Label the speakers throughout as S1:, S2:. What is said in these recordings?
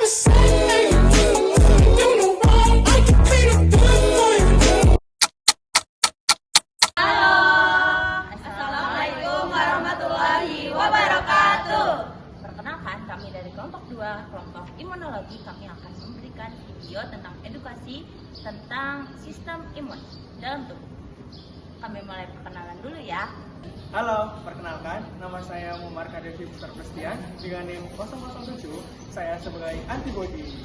S1: Assalamualaikum warahmatullahi wabarakatuh. Perkenalkan, kami dari kelompok 2, kelompok imunologi. Kami akan memberikan video tentang edukasi tentang sistem imun dalam tubuh. Kami mulai perkenalan dulu ya.
S2: Halo, perkenalkan, nama saya Muhammad Kadir Fitra Prestian dengan NIM 007. Saya sebagai antibody.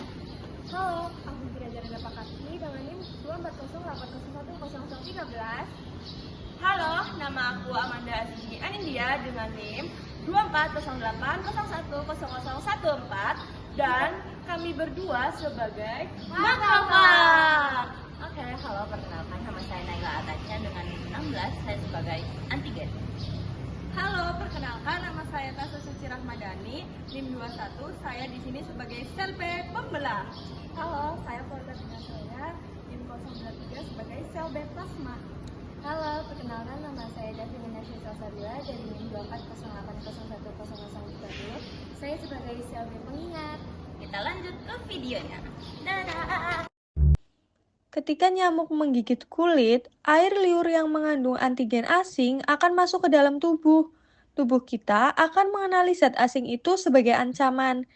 S3: Halo, aku Belajar Pakati dengan NIM 24080010013.
S1: Halo, nama aku Amanda Azizi Anindya dengan NIM 2408010014 dan kami berdua sebagai makrofag. Oke, halo, perkenalkan, nama saya Naila Atacha dengan NIM 16, saya sebagai antigen.
S3: Halo, perkenalkan nama saya Tasya Suci Rahmadani, NIM 21. Saya di sini sebagai sel B pembelah. Halo, saya Polda saya NIM 093 sebagai sel B plasma. Halo, perkenalkan nama saya Davina Syazabila dari NIM 2408010030. Saya sebagai sel B pengingat.
S1: Kita lanjut ke videonya. Dadah.
S4: Ketika nyamuk menggigit kulit, air liur yang mengandung antigen asing akan masuk ke dalam tubuh. Tubuh kita akan mengenali zat asing itu sebagai ancaman.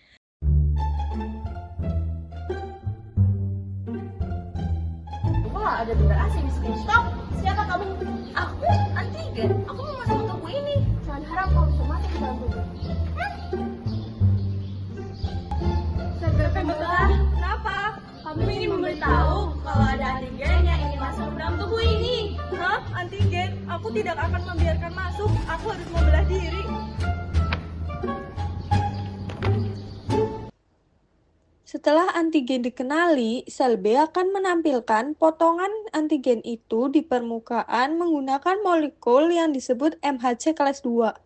S1: Wah, ada benda asing di sini. Stop! Siapa kamu? Aku antigen. Aku mau masuk ke tubuh ini.
S3: Jangan harap kau bisa masuk ke dalam tubuh. Sel B pembelah, kenapa?
S1: Kamu ingin memberitahu kalau ada antigen yang ingin masuk ke dalam tubuh ini.
S3: Hah? Antigen? Aku tidak akan membiarkan masuk. Aku harus membelah diri.
S4: Setelah antigen dikenali, sel B akan menampilkan potongan antigen itu di permukaan menggunakan molekul yang disebut MHC kelas 2.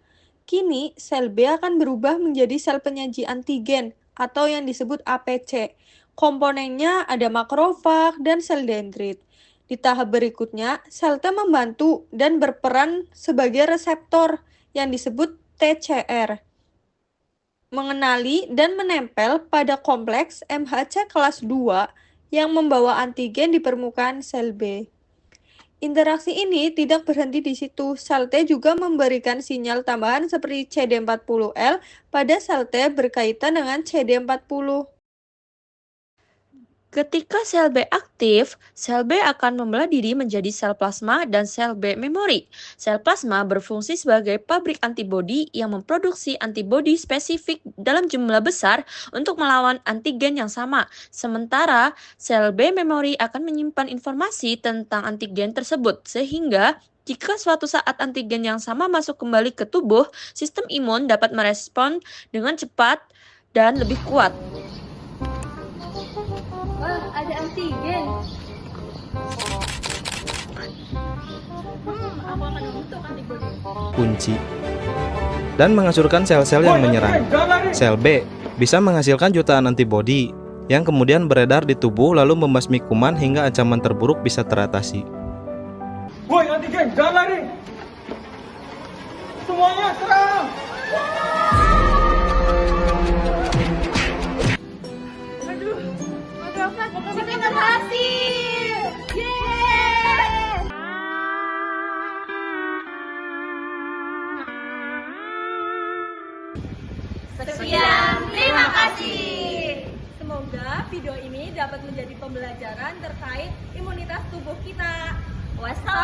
S4: Kini, sel B akan berubah menjadi sel penyaji antigen atau yang disebut APC. Komponennya ada makrofag dan sel dendrit. Di tahap berikutnya, sel T membantu dan berperan sebagai reseptor yang disebut TCR. Mengenali dan menempel pada kompleks MHC kelas 2 yang membawa antigen di permukaan sel B. Interaksi ini tidak berhenti di situ. Sel T juga memberikan sinyal tambahan seperti CD40L pada sel T berkaitan dengan CD40. Ketika sel B aktif, sel B akan membelah diri menjadi sel plasma dan sel B memori. Sel plasma berfungsi sebagai pabrik antibodi yang memproduksi antibodi spesifik dalam jumlah besar untuk melawan antigen yang sama. Sementara, sel B memori akan menyimpan informasi tentang antigen tersebut, sehingga jika suatu saat antigen yang sama masuk kembali ke tubuh, sistem imun dapat merespon dengan cepat dan lebih kuat.
S3: Wah, ada antigen.
S1: Aku akan membentuk antibodi.
S5: Kunci dan menghancurkan sel-sel yang menyerang. Sel B bisa menghasilkan jutaan antibodi yang kemudian beredar di tubuh lalu membasmi kuman hingga ancaman terburuk bisa teratasi.
S2: Woi antigen, jangan lari! Semuanya serang!
S3: Aduh, makrofag kita berhasil. Yeay!
S1: Sekian, terima kasih.
S3: Semoga video ini dapat menjadi pembelajaran terkait imunitas tubuh kita.
S1: Wassalam.